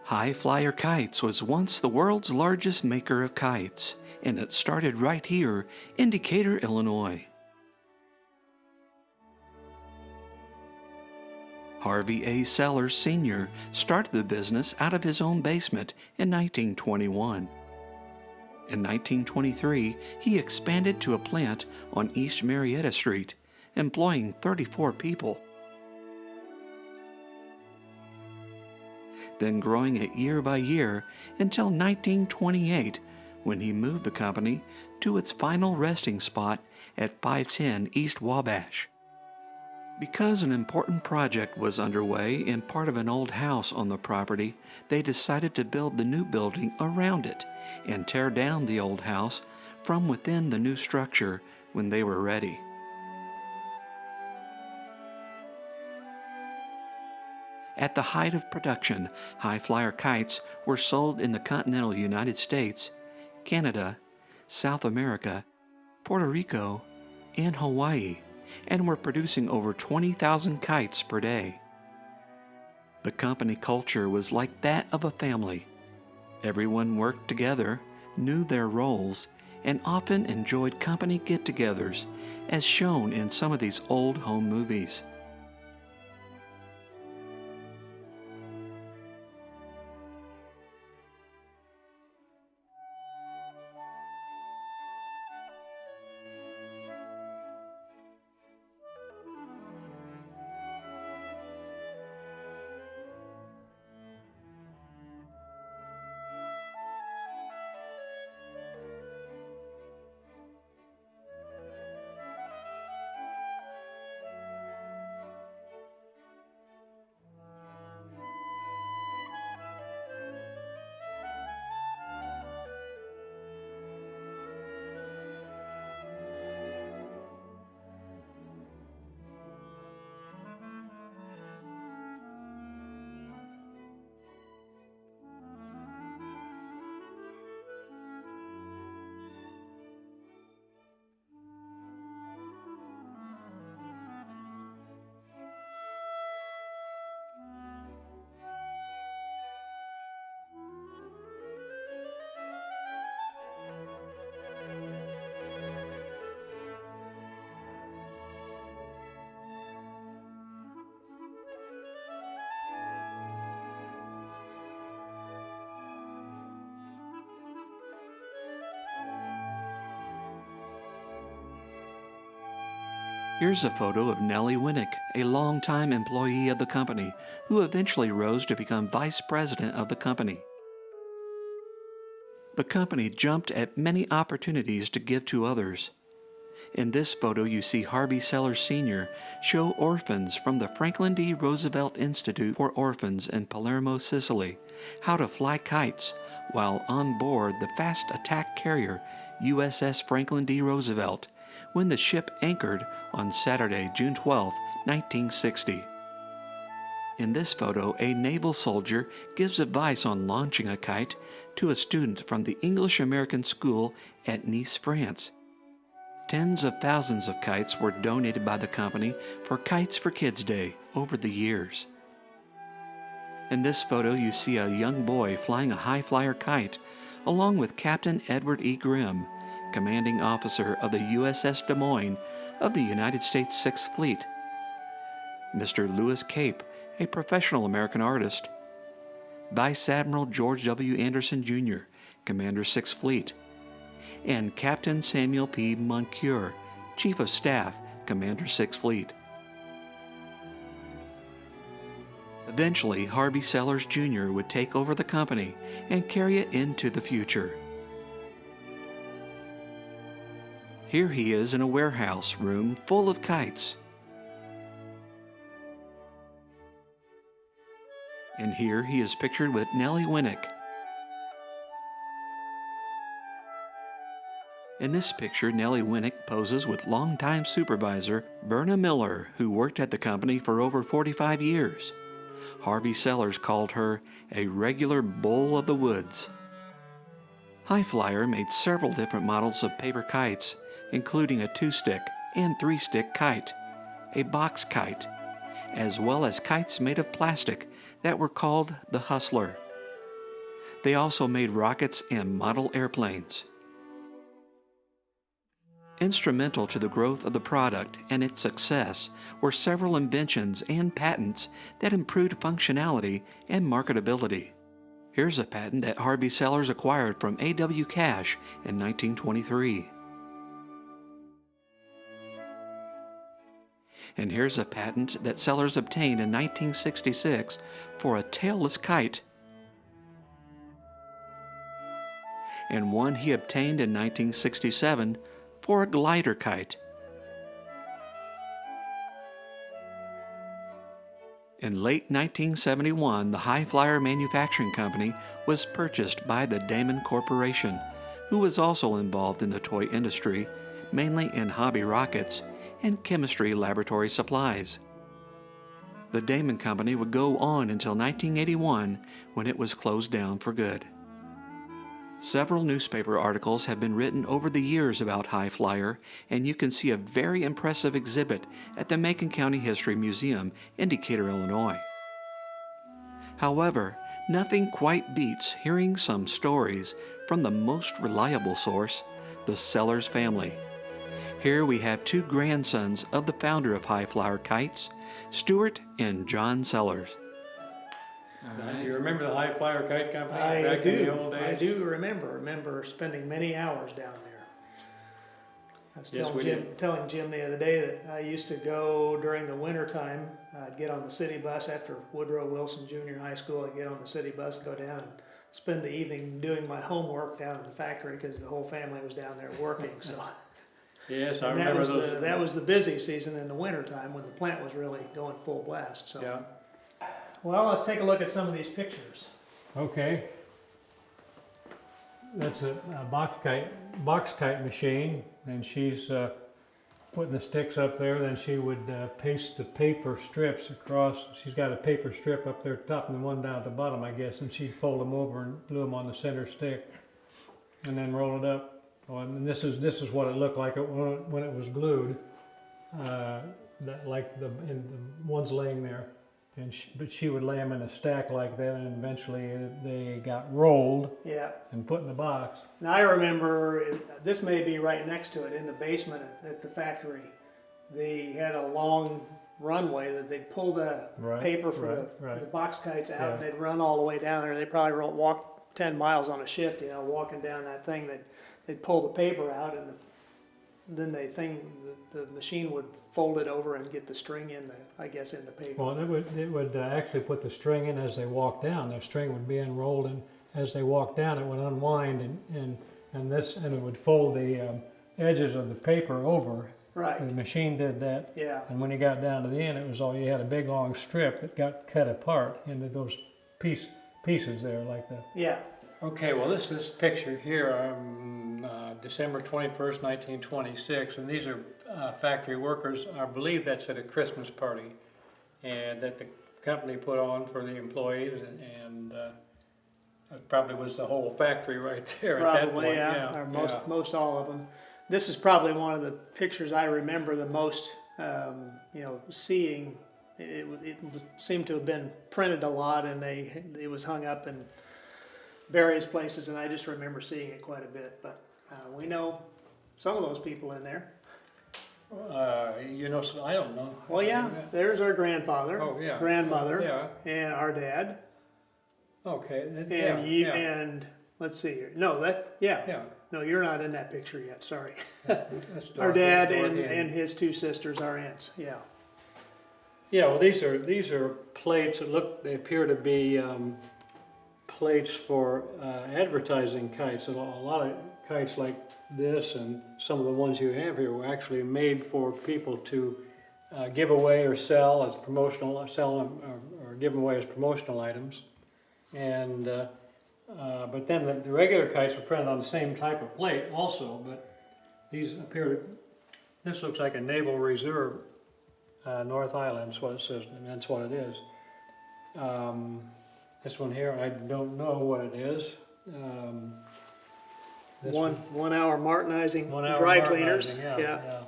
Hi-Flier Kites was once the world's largest maker of kites, and it started right here in Decatur, Illinois. Harvey A. Sellers Sr. started the business out of his own basement in 1921. In 1923, he expanded to a plant on East Marietta Street, employing 34 people. Then growing it year by year until 1928, when he moved the company to its final resting spot at 510 East Wabash. Because an important project was underway in part of an old house on the property, they decided to build the new building around it and tear down the old house from within the new structure when they were ready. At the height of production, Hi-Flier kites were sold in the continental United States, Canada, South America, Puerto Rico, and Hawaii, and were producing over 20,000 kites per day. The company culture was like that of a family. Everyone worked together, knew their roles, and often enjoyed company get-togethers, as shown in some of these old home movies. Here's a photo of Nellie Winnick, a longtime employee of the company, who eventually rose to become vice president of the company. The company jumped at many opportunities to give to others. In this photo, you see Harvey Sellers Sr. show orphans from the Franklin D. Roosevelt Institute for Orphans in Palermo, Sicily, how to fly kites while on board the fast attack carrier USS Franklin D. Roosevelt, when the ship anchored on Saturday, June 12, 1960. In this photo, a naval soldier gives advice on launching a kite to a student from the English-American School at Nice, France. Tens of thousands of kites were donated by the company for Kites for Kids Day over the years. In this photo, you see a young boy flying a Hi-Flier kite, along with Captain Edward E. Grimm, commanding officer of the USS Des Moines of the United States Sixth Fleet, Mr. Lewis Cape, a professional American artist, Vice Admiral George W. Anderson, Jr., Commander Sixth Fleet, and Captain Samuel P. Moncure, Chief of Staff, Commander Sixth Fleet. Eventually, Harvey Sellers Jr. would take over the company and carry it into the future. Here he is in a warehouse room full of kites. And here he is pictured with Nellie Winnick. In this picture, Nellie Winnick poses with longtime supervisor Berna Miller, who worked at the company for over 45 years. Harvey Sellers called her a regular bull of the woods. Hi-Flier made several different models of paper kites, including a 2-stick and 3-stick kite, a box kite, as well as kites made of plastic that were called the Hustler. They also made rockets and model airplanes. Instrumental to the growth of the product and its success were several inventions and patents that improved functionality and marketability. Here's a patent that Harvey Sellers acquired from A.W. Cash in 1923. And here's a patent that Sellers obtained in 1966 for a tailless kite, and one he obtained in 1967 for a glider kite. In late 1971, the Hi-Flier Manufacturing Company was purchased by the Damon Corporation, who was also involved in the toy industry, mainly in hobby rockets and chemistry laboratory supplies. The Damon Company would go on until 1981, when it was closed down for good. Several newspaper articles have been written over the years about Hi-Flier, and you can see a very impressive exhibit at the Macon County History Museum in Decatur, Illinois. However, nothing quite beats hearing some stories from the most reliable source, the Sellers family. Here we have two grandsons of the founder of Hi-Flier Kites, Stuart and John Sellers. Do you remember the Hi-Flier Kite Company back in the old days? I do remember spending many hours down there. I was telling Jim the other day that I used to go during the winter time. I'd get on the city bus after Woodrow Wilson Junior High School. I'd get on the city bus, go down and spend the evening doing my homework down in the factory because the whole family was down there working. So yes, I remember those. That was the busy season in the winter time when the plant was really going full blast. So. Yeah. Well, let's take a look at some of these pictures. Okay. That's a box kite machine, and she's putting the sticks up there. Then she would paste the paper strips across. She's got a paper strip up there at the top and one down at the bottom, I guess, and she'd fold them over and glue them on the center stick, and then roll it up. Oh, and this is what it looked like when it was glued. Like the ones laying there. But she would lay them in a stack like that, and eventually they got rolled and put in the box. Now I remember, this may be right next to it, in the basement at the factory. They had a long runway that they'd pull the paper for the box kites out, and they'd run all the way down there. They probably walk 10 miles on a shift, walking down that thing. They'd pull the paper out, and then the machine would fold it over and get the string in the paper. Well, it would actually put the string in as they walked down. The string would be unrolled, and as they walked down, it would unwind and it would fold the edges of the paper over. Right. And the machine did that. Yeah. And when you got down to the end, it was all you had a big long strip that got cut apart into those pieces there like that. Yeah. Okay, well this picture here, December 21st, 1926, and these are factory workers. I believe that's at a Christmas party, and that the company put on for the employees, and it probably was the whole factory right there Probably, at that point. yeah. Or most all of them. This is probably one of the pictures I remember the most, seeing. It seemed to have been printed a lot, and it was hung up in various places, and I just remember seeing it quite a bit. But we know some of those people in there. So I don't know. Well, yeah, there's our grandfather, grandmother, yeah, and our dad. Okay. And let's see here. No, no, you're not in that picture yet. Sorry. Our dad and his two sisters, our aunts. Yeah. Yeah. Well, these are plates that they appear to be plates for advertising kites. A lot of kites like this and some of the ones you have here were actually made for people to give away or sell as promotional, or give them away as promotional items. And but then the regular kites were printed on the same type of plate also. But these this looks like a Naval Reserve, North Island. That's what it says, and that's what it is. This one here, I don't know what it is. 1 hour martinizing dry cleaners. Yeah.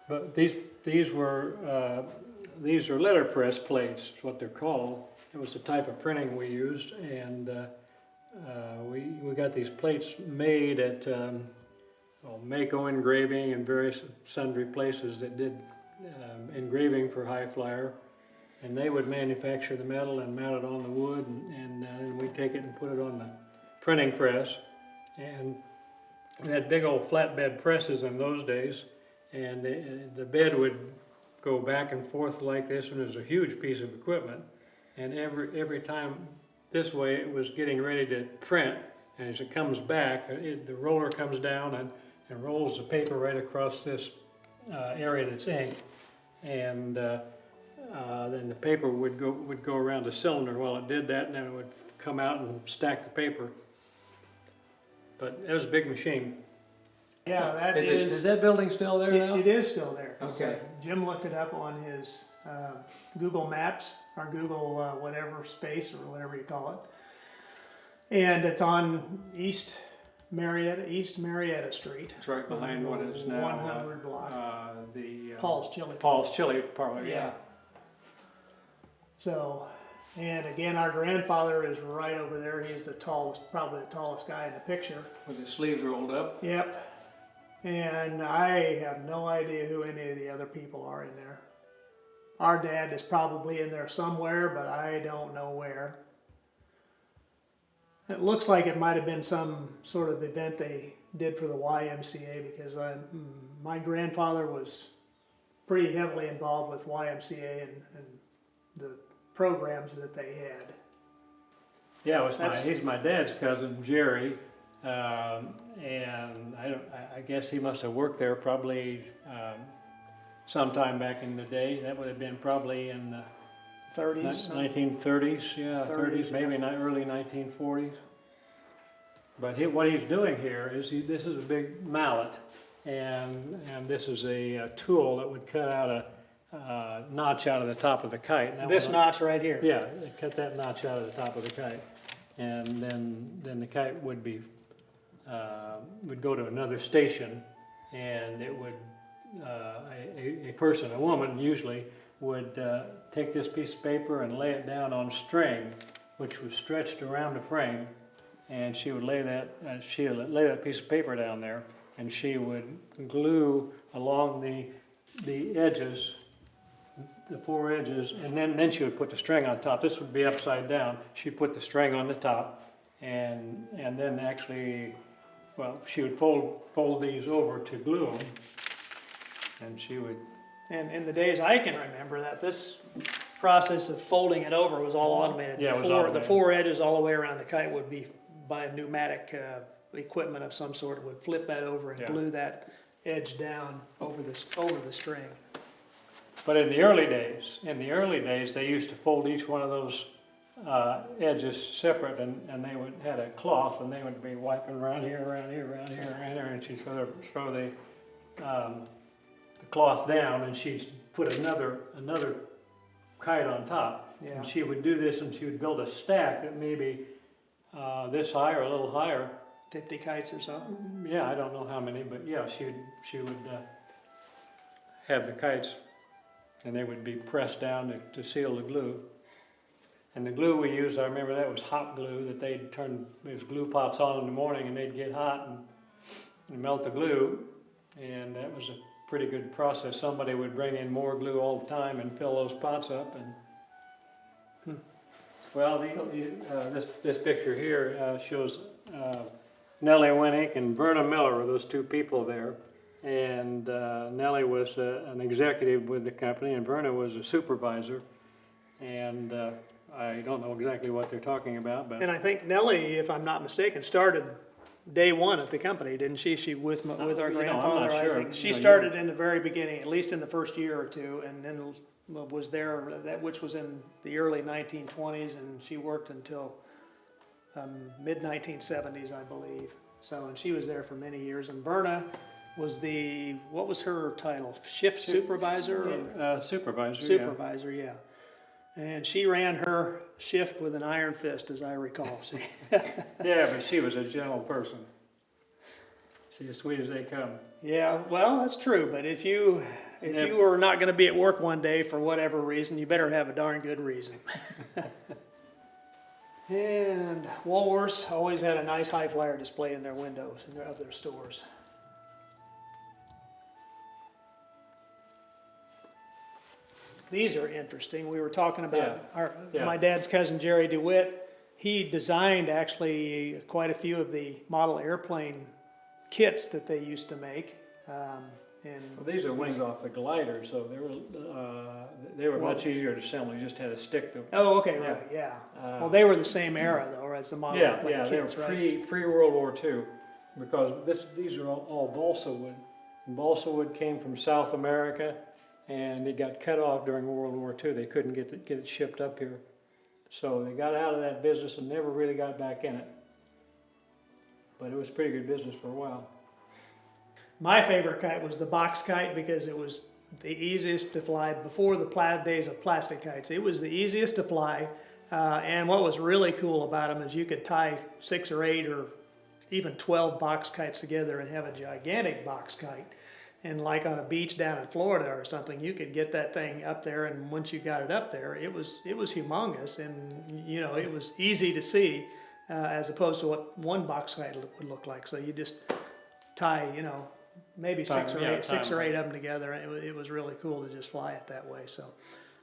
But these are letterpress plates, is what they're called. It was the type of printing we used, and we got these plates made at Mako Engraving and various sundry places that did engraving for Hi-Flier, and they would manufacture the metal and mount it on the wood, and then we'd take it and put it on the printing press. And we had big old flatbed presses in those days, and the bed would go back and forth like this, and it was a huge piece of equipment. And every time this way it was getting ready to print, and as it comes back, the roller comes down and rolls the paper right across this area that's inked, and then the paper would go around the cylinder while it did that, and then it would come out and stack the paper. But it was a big machine. Yeah, that Is that building still there now? It is still there. Okay. Jim looked it up on his Google Maps, or Google whatever space, or whatever you call it. And it's on East Marietta Street. It's right behind what is now 100 block. Paul's Chili. Paul's Chili Parlor, yeah. So, and again, our grandfather is right over there. He's the tallest, probably the tallest guy in the picture. With his sleeves rolled up. Yep. And I have no idea who any of the other people are in there. Our dad is probably in there somewhere, but I don't know where. It looks like it might have been some sort of event they did for the YMCA, because my grandfather was pretty heavily involved with YMCA and the programs that they had. Yeah, he's my dad's cousin, Jerry, and I guess he must have worked there probably sometime back in the day. That would have been probably in the 30s? 1930s, yeah, 30s, maybe early 1940s. But what he's doing here is this is a big mallet, and this is a tool that would cut out a notch out of the top of the kite. This notch right here? Yeah, they cut that notch out of the top of the kite, and then the kite would go to another station, and it would a person, a woman usually, would take this piece of paper and lay it down on string, which was stretched around the frame, and she would lay that piece of paper down there, and she would glue along the edges, the four edges, and then she would put the string on top. This would be upside down. She'd put the string on the top, and then actually, well, she would fold these over to glue them, and she would. And in the days I can remember, that this process of folding it over was all automated. Yeah, it was automated. The four edges all the way around the kite would be by pneumatic equipment of some sort. It would flip that over and glue that edge down over the string. But in the early days, they used to fold each one of those edges separate, and they would had a cloth, and they would be wiping around here, and she'd throw the cloth down, and she'd put another kite on top. Yeah. And she would do this, and she would build a stack that maybe this high or a little higher. 50 kites or something? Yeah, I don't know how many, but yeah, she would have the kites, and they would be pressed down to seal the glue. And the glue we used, I remember that was hot glue that they'd turn those glue pots on in the morning, and they'd get hot and melt the glue, and that was a pretty good process. Somebody would bring in more glue all the time and fill those pots up. And well, this picture here shows Nellie Winnick and Verna Miller were those two people there, and Nellie was an executive with the company, and Verna was a supervisor, and I don't know exactly what they're talking about, but. And I think Nellie, if I'm not mistaken, started day one at the company, didn't she? She with our grandfather. I'm not sure. I think she started in the very beginning, at least in the first year or two, and then was there, which was in the early 1920s, and she worked until mid 1970s, I believe. So, and she was there for many years. And Verna was what was her title? Shift supervisor? Supervisor. Supervisor, yeah. And she ran her shift with an iron fist, as I recall. Yeah, but she was a gentle person. She's as sweet as they come. Yeah, well, that's true. But if you were not going to be at work one day for whatever reason, you better have a darn good reason. And Woolworths always had a nice Hi-Flier display in their windows of their stores. These are interesting. We were talking about my dad's cousin Jerry DeWitt. He designed actually quite a few of the model airplane kits that they used to make. Well, these are wings off the glider, so they were much easier to assemble. You just had to stick them. Oh, okay, right, yeah. Well, they were the same era though, as the model airplane kits, they were right? pre World War II, because these are all balsa wood. And balsa wood came from South America, and it got cut off during World War II. They couldn't get it shipped up here, so they got out of that business and never really got back in it. But it was pretty good business for a while. My favorite kite was the box kite because it was the easiest to fly before the days of plastic kites. It was the easiest to fly, and what was really cool about them is you could tie 6 or 8 or even 12 box kites together and have a gigantic box kite. And like on a beach down in Florida or something, you could get that thing up there, and once you got it up there, it was humongous, and you know, it was easy to see as opposed to what one box kite would look like. So you just tie, you know, maybe six or eight of them together, and it was really cool to just fly it that way. So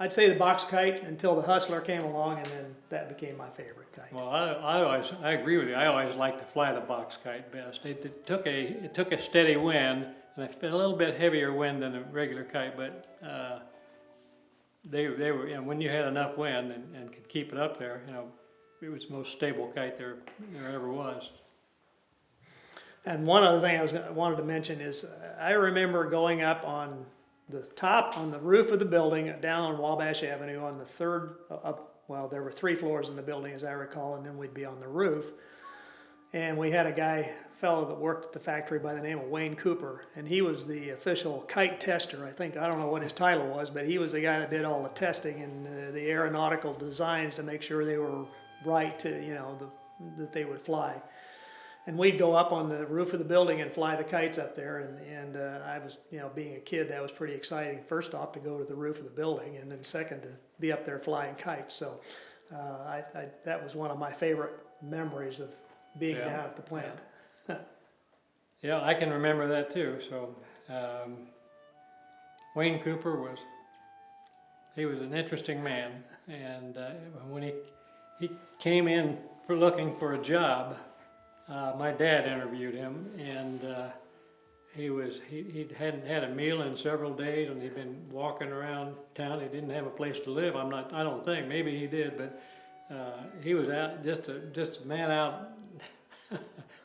I'd say the box kite until the Hustler came along, and then that became my favorite kite. Well, I agree with you. I always liked to fly the box kite best. It took a steady wind and a little bit heavier wind than a regular kite, but they were, and when you had enough wind and could keep it up there, you know, it was the most stable kite there ever was. And one other thing I wanted to mention is I remember going up on the roof of the building down on Wabash Avenue on the third, well, there were 3 floors in the building as I recall, and then we'd be on the roof. And we had a fellow that worked at the factory by the name of Wayne Cooper, and he was the official kite tester. I don't know what his title was, but he was the guy that did all the testing and the aeronautical designs to make sure they were right to, you know, that they would fly. And we'd go up on the roof of the building and fly the kites up there, and I was, you know, being a kid, that was pretty exciting. First off, to go to the roof of the building, and then second, to be up there flying kites. So that was one of my favorite memories of being down at the plant. Yeah, I can remember that too. So Wayne Cooper was an interesting man, and when he came in looking for a job, my dad interviewed him, and he hadn't had a meal in several days, and he'd been walking around town. He didn't have a place to live. I don't think. Maybe he did, but he was out just a man out,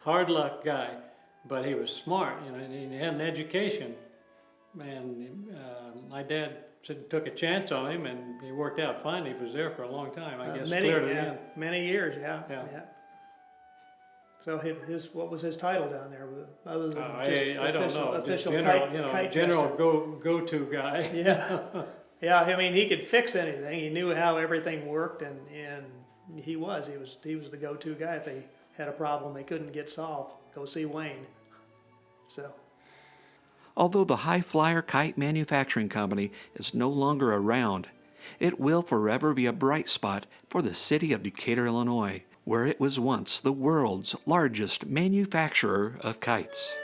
hard luck guy. But he was smart, you know, and he had an education. And my dad took a chance on him, and he worked out fine. He was there for a long time. I guess many years, yeah. So what was his title down there, other than I don't know. Official General, kite general go-to guy. Yeah, yeah. I mean, he could fix anything. He knew how everything worked, and he was the go-to guy. If they had a problem they couldn't get solved, go see Wayne. So. Although the Hi-Flier Kite Manufacturing Company is no longer around, it will forever be a bright spot for the city of Decatur, Illinois, where it was once the world's largest manufacturer of kites.